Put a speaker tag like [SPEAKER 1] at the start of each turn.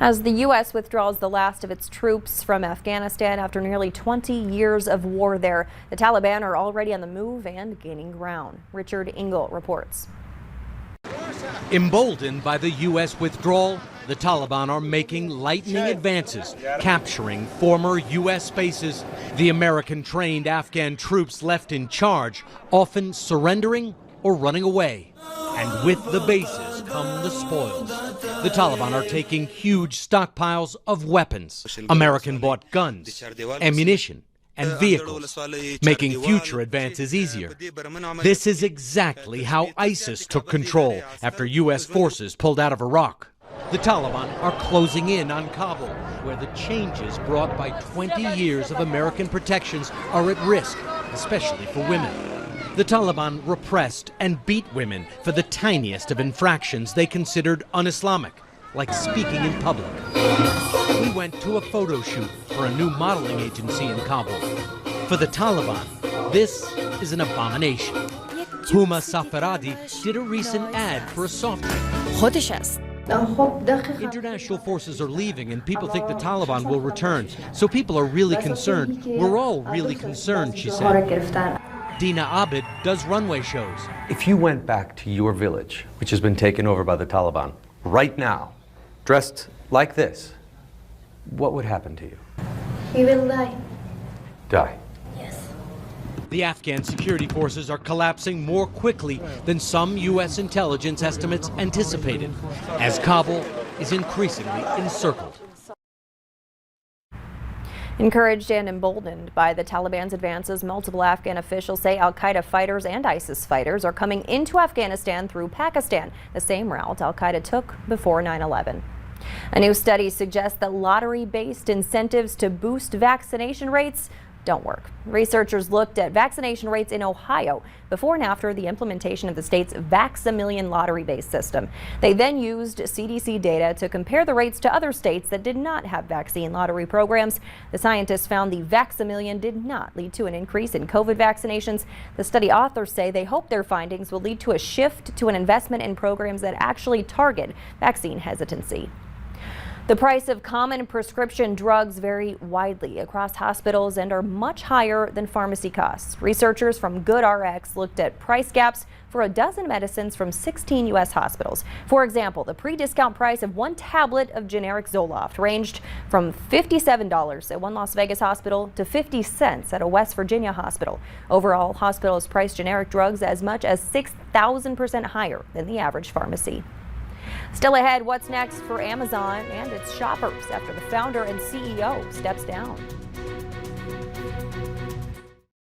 [SPEAKER 1] As the U.S. withdraws the last of its troops from Afghanistan after nearly 20 years of war there, the Taliban are already on the move and gaining ground. Richard Engel reports.
[SPEAKER 2] Emboldened by the U.S. withdrawal, the Taliban are making lightning advances, capturing former U.S. bases. The American-trained Afghan troops left in charge, often surrendering or running away. And with the bases come the spoils. The Taliban are taking huge stockpiles of weapons, American-bought guns, ammunition, and vehicles, making future advances easier. This is exactly how ISIS took control after U.S. forces pulled out of Iraq. The Taliban are closing in on Kabul, where the changes brought by 20 years of American protections are at risk, especially for women. The Taliban repressed and beat women for the tiniest of infractions they considered un-Islamic, like speaking in public. We went to a photo shoot for a new modeling agency in Kabul. For the Taliban, this is an abomination. Huma Safaradi did a recent ad for a soft drink. International forces are leaving and people think the Taliban will return. So people are really concerned. We're all really concerned, she said. Dina Abid does runway shows.
[SPEAKER 3] If you went back to your village, which has been taken over by the Taliban, right now, dressed like this, what would happen to you?
[SPEAKER 4] He will die.
[SPEAKER 3] Die.
[SPEAKER 4] Yes.
[SPEAKER 2] The Afghan security forces are collapsing more quickly than some U.S. intelligence estimates anticipated, as Kabul is increasingly encircled.
[SPEAKER 1] Encouraged and emboldened by the Taliban's advances, multiple Afghan officials say al-Qaeda fighters and ISIS fighters are coming into Afghanistan through Pakistan, the same route al-Qaeda took before 9/11. A new study suggests that lottery-based incentives to boost vaccination rates don't work. Researchers looked at vaccination rates in Ohio before and after the implementation of the state's Vax-A-Million lottery-based system. They then used CDC data to compare the rates to other states that did not have vaccine lottery programs. The scientists found the Vax-A-Million did not lead to an increase in COVID vaccinations. The study authors say they hope their findings will lead to a shift to an investment in programs that actually target vaccine hesitancy. The price of common prescription drugs vary widely across hospitals and are much higher than pharmacy costs. Researchers from GoodRx looked at price gaps for a dozen medicines from 16 U.S. hospitals. For example, the pre-discount price of one tablet of generic Zoloft ranged from $57 at one Las Vegas hospital to 50 cents at a West Virginia hospital. Overall, hospitals price generic drugs as much as 6,000% higher than the average pharmacy. Still ahead, what's next for Amazon and its shoppers after the founder and CEO steps down?